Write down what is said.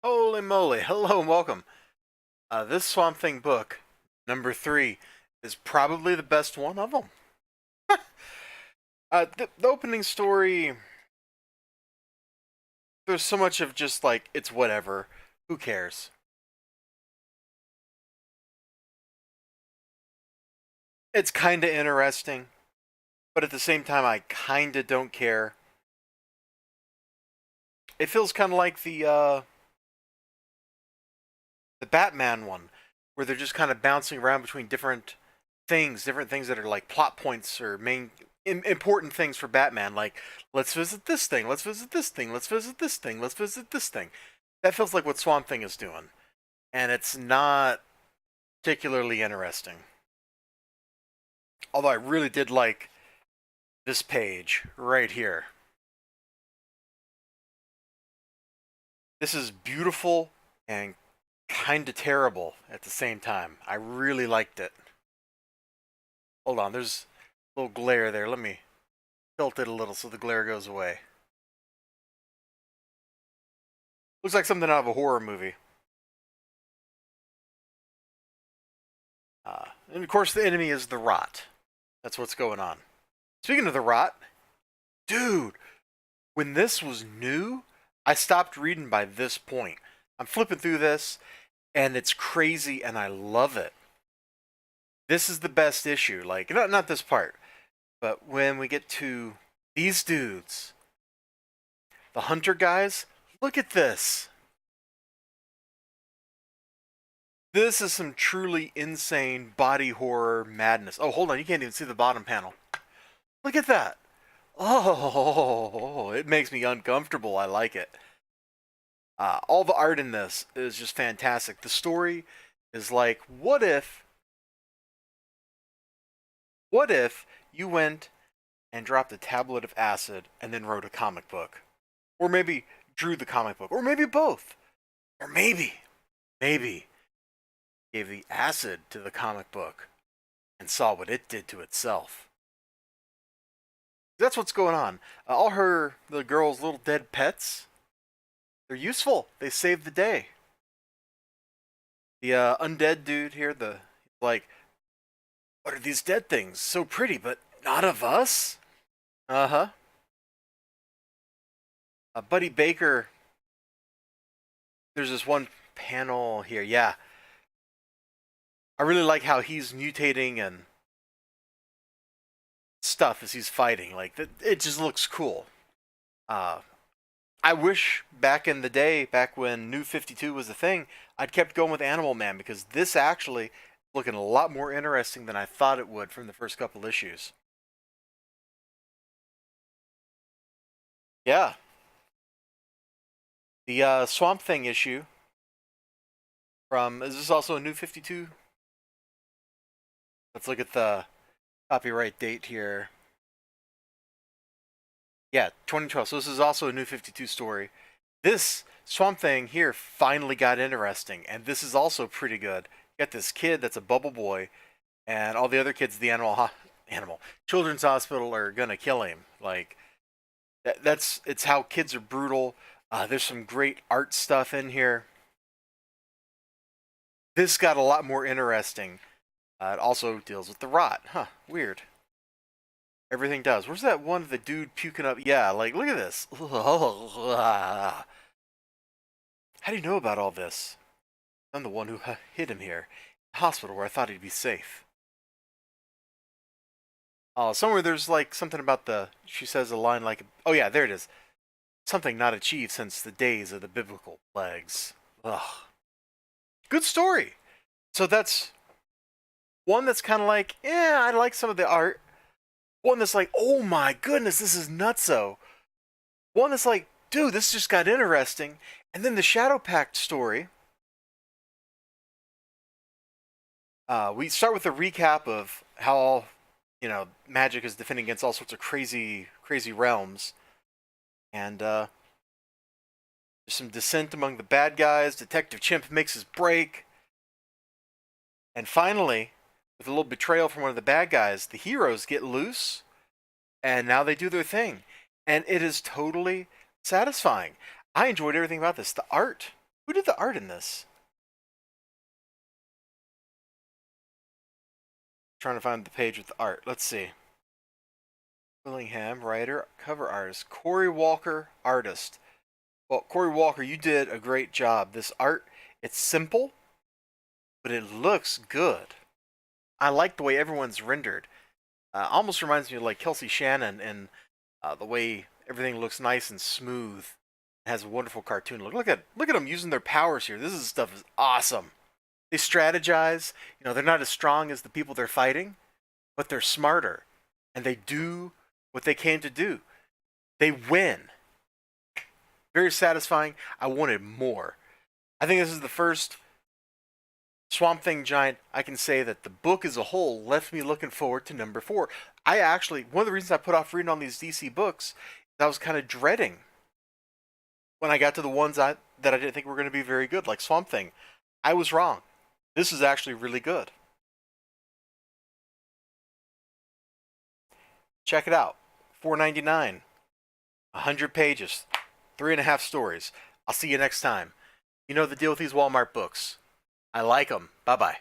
Holy moly, hello and welcome. This Swamp Thing book, number 3, is probably the best one of them. The opening story, there's so much of just like, it's whatever. Who cares? It's kind of interesting, but at the same time, I kind of don't care. It feels kind of like the Batman one, where they're just kind of bouncing around between different things that are like plot points or main important things for Batman. Like, let's visit this thing, let's visit this thing, let's visit this thing, let's visit this thing. That feels like what Swamp Thing is doing, and it's not particularly interesting. Although I really did like this page right here. This is beautiful and kind of terrible at the same time. I really liked it. Hold on, there's a little glare there. Let me tilt it a little so the glare goes away. Looks like something out of a horror movie. And of course, the enemy is the rot. That's what's going on. Speaking of the rot, dude, when this was new, I stopped reading by this point. I'm flipping through this, and it's crazy, and I love it. This is the best issue. Like, not this part, but when we get to these dudes, the hunter guys, look at this. This is some truly insane body horror madness. Oh, hold on, you can't even see the bottom panel. Look at that. Oh, it makes me uncomfortable. I like it. All the art in this is just fantastic. The story is like, what if you went and dropped a tablet of acid and then wrote a comic book? Or maybe drew the comic book, or maybe both. Or maybe gave the acid to the comic book and saw what it did to itself. That's what's going on. The girl's little dead pets, they're useful. They save the day. The undead dude here, like, what are these dead things? So pretty, but not of us? Uh huh. Buddy Baker, there's this one panel here. Yeah. I really like how he's mutating and stuff as he's fighting. Like, it just looks cool. Uh, I wish back in the day, back when New 52 was a thing, I'd kept going with Animal Man because this actually looking a lot more interesting than I thought it would from the first couple issues. Yeah, the Swamp Thing issue from is this also a New 52? Let's look at the copyright date here. Yeah, 2012. So this is also a New 52 story. This Swamp Thing here finally got interesting, and this is also pretty good. You got this kid that's a bubble boy, and all the other kids at the animal children's hospital are gonna kill him. Like that's it's how kids are brutal. There's some great art stuff in here. This got a lot more interesting. It also deals with the rot. Huh, weird. Everything does. Where's that one of the dude puking up? Yeah, like, look at this. How do you know about all this? I'm the one who hid him here. The hospital where I thought he'd be safe. Oh, somewhere there's like something about she says a line like, oh yeah, there it is. Something not achieved since the days of the biblical plagues. Ugh. Good story. So that's one that's kind of like, yeah, I like some of the art. One that's like, oh my goodness, this is nutso. One that's like, dude, this just got interesting. And then the Shadow Pact story. We start with a recap of how magic is defending against all sorts of crazy realms, and there's some dissent among the bad guys. Detective Chimp makes his break, and finally, with a little betrayal from one of the bad guys, the heroes get loose, and now they do their thing, and it is totally satisfying. I enjoyed everything about this. The art Who did the art in this? Trying to find the page with the art. Let's see. Willingham, writer, cover artist. Corey Walker, artist. Well, Corey Walker, you did a great job. This art, it's simple, but it looks good. I like the way everyone's rendered. Almost reminds me of like Kelsey Shannon and the way everything looks nice and smooth. It has a wonderful cartoon look. Look at them using their powers here. Stuff is awesome. They strategize. You know, they're not as strong as the people they're fighting, but they're smarter, and they do what they came to do. They win. Very satisfying. I wanted more. I think this is the first Swamp Thing Giant I can say that the book as a whole left me looking forward to number 4. I actually, one of the reasons I put off reading on these DC books, I was kind of dreading when I got to the ones that I didn't think were going to be very good, like Swamp Thing. I was wrong. This is actually really good. Check it out. $4.99. 100 pages. 3.5 stories. I'll see you next time. You know the deal with these Walmart books. I like them. Bye-bye.